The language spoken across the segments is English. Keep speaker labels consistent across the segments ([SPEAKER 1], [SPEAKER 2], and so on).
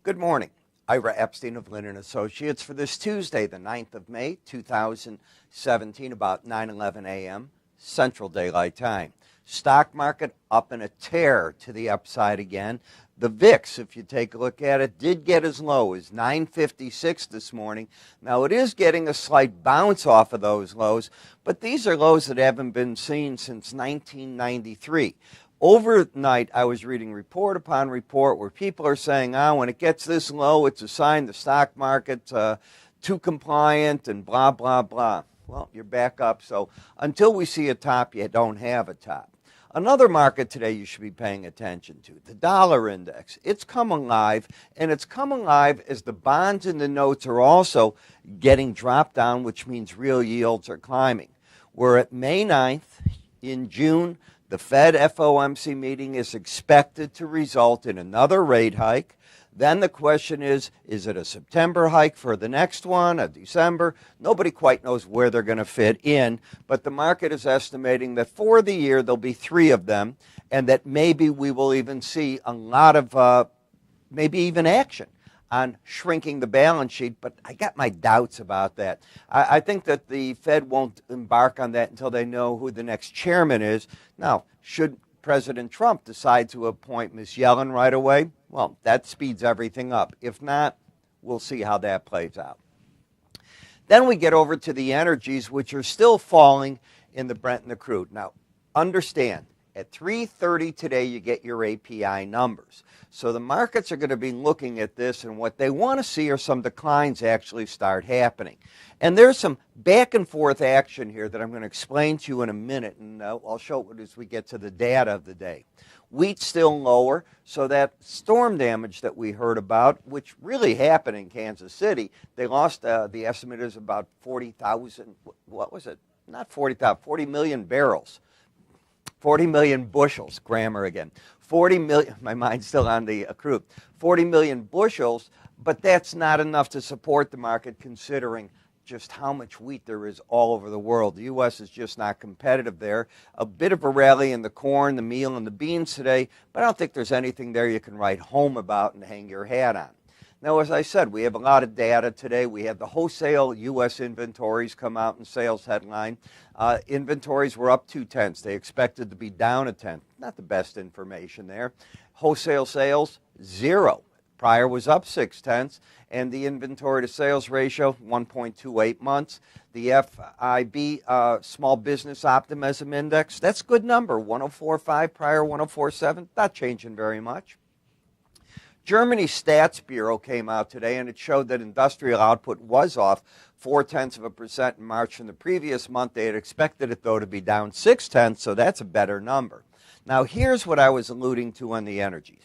[SPEAKER 1] Good morning. Ira Epstein of Lynn & Associates for this Tuesday, the 9th of May, 2017, about 9:11 a.m. Central Daylight Time. Stock market up in a tear to the upside again. The VIX, if you take a look at it, did get as low as 956 this morning. Now, it is getting a slight bounce off of those lows, but these are lows that haven't been seen since 1993. Overnight, I was reading report upon report where people are saying, when it gets this low, it's a sign the stock market's too compliant and blah, blah, blah. Well, you're back up. So until we see a top, you don't have a top. Another market today you should be paying attention to, the dollar index. It's come alive, and it's come alive as the bonds and the notes are also getting dropped down, which means real yields are climbing. We're at May 9th. In June, the Fed FOMC meeting is expected to result in another rate hike. Then the question is it a September hike for the next one, a December? Nobody quite knows where they're going to fit in, but the market is estimating that for the year there'll be 3 of them, and that maybe we will even see a lot of maybe even action on shrinking the balance sheet, but I got my doubts about that. I think that the Fed won't embark on that until they know who the next chairman is. Now, should President Trump decide to appoint Ms. Yellen right away, well, that speeds everything up. If not, we'll see how that plays out. Then we get over to the energies, which are still falling in the Brent and the crude. Now, understand, at 3:30 today, you get your API numbers. So the markets are going to be looking at this, and what they want to see are some declines actually start happening. And there's some back and forth action here that I'm going to explain to you in a minute, and I'll show it as we get to the data of the day. Wheat's still lower, so that storm damage that we heard about, which really happened in Kansas City, they lost, the estimate is about 40,000, what was it? Not 40,000, 40 million barrels. 40 million bushels, grammar again. 40 million, my mind's still on the crude. 40 million bushels, but that's not enough to support the market considering just how much wheat there is all over the world. The U.S. is just not competitive there. A bit of a rally in the corn, the meal, and the beans today, but I don't think there's anything there you can write home about and hang your hat on. Now, as I said, we have a lot of data today. We have the wholesale U.S. inventories come out in sales headline. Inventories were up 0.2. They expected to be down 0.1. Not the best information there. Wholesale sales, 0. Prior was up 0.6, and the inventory to sales ratio, 1.28 months. The FIB, Small Business Optimism Index, that's a good number, 104.5, prior 104.7, not changing very much. Germany's Stats Bureau came out today, and it showed that industrial output was off 0.4% in March from the previous month. They had expected it, though, to be down 0.6, so that's a better number. Now, here's what I was alluding to on the energies.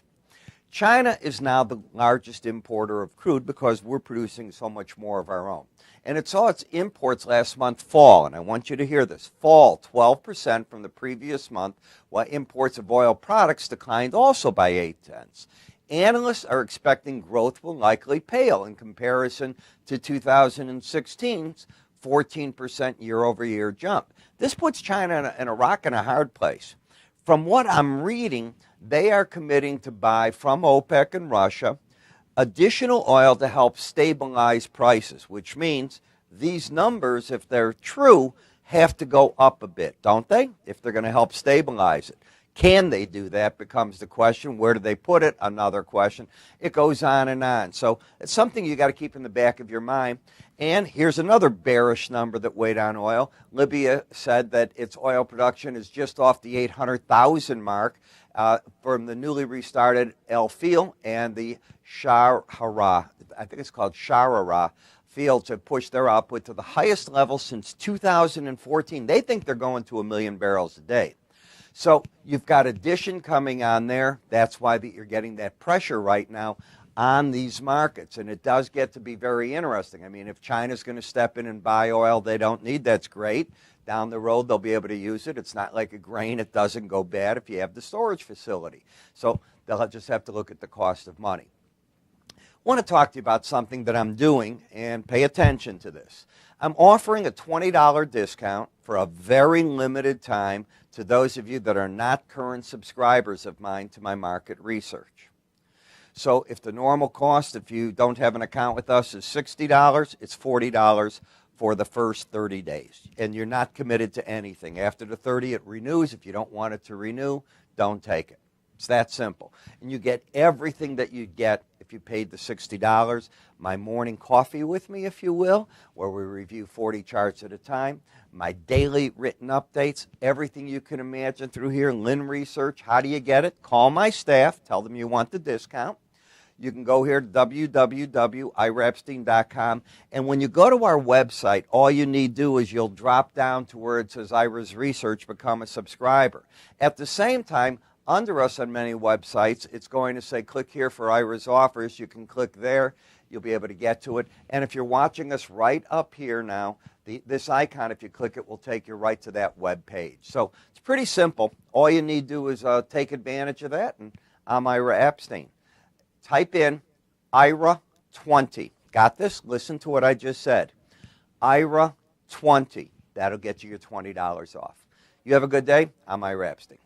[SPEAKER 1] China is now the largest importer of crude because we're producing so much more of our own. And it saw its imports last month fall, and I want you to hear this, fall 12% from the previous month, while imports of oil products declined also by 0.8. Analysts are expecting growth will likely pale in comparison to 2016's 14% year-over-year jump. This puts China in a rock and a hard place. From what I'm reading, they are committing to buy from OPEC and Russia additional oil to help stabilize prices, which means these numbers, if they're true, have to go up a bit, don't they? If they're going to help stabilize it. Can they do that becomes the question. Where do they put it? Another question. It goes on and on. So it's something you got to keep in the back of your mind. And here's another bearish number that weighed on oil. Libya said that its oil production is just off the 800,000 mark from the newly restarted El Feel and the Sharara, I think it's called Sharara fields have pushed their output to the highest level since 2014. They think they're going to 1 million barrels a day. So you've got addition coming on there. That's why you're getting that pressure right now on these markets. And it does get to be very interesting. I mean, if China's going to step in and buy oil they don't need, that's great. Down the road, they'll be able to use it. It's not like a grain. It doesn't go bad if you have the storage facility. So they'll just have to look at the cost of money. I want to talk to you about something that I'm doing, and pay attention to this. I'm offering a $20 discount for a very limited time to those of you that are not current subscribers of mine to my market research. So if the normal cost, if you don't have an account with us, is $60, it's $40 for the first 30 days. And you're not committed to anything. After the 30, it renews. If you don't want it to renew, don't take it. It's that simple. And you get everything that you get if you paid the $60. My morning coffee with me, if you will, where we review 40 charts at a time. My daily written updates, everything you can imagine through here. Lynn Research, how do you get it? Call my staff. Tell them you want the discount. You can go here to www.iraepstein.com. And when you go to our website, all you need to do is you'll drop down to where it says Ira's Research, become a subscriber. At the same time, under us on many websites, it's going to say click here for Ira's offers. You can click there. You'll be able to get to it. And if you're watching us right up here now, this icon, if you click it, will take you right to that web page. So it's pretty simple. All you need to do is take advantage of that. And I'm Ira Epstein. Type in Ira 20. Got this? Listen to what I just said. Ira 20. That'll get you your $20 off. You have a good day. I'm Ira Epstein.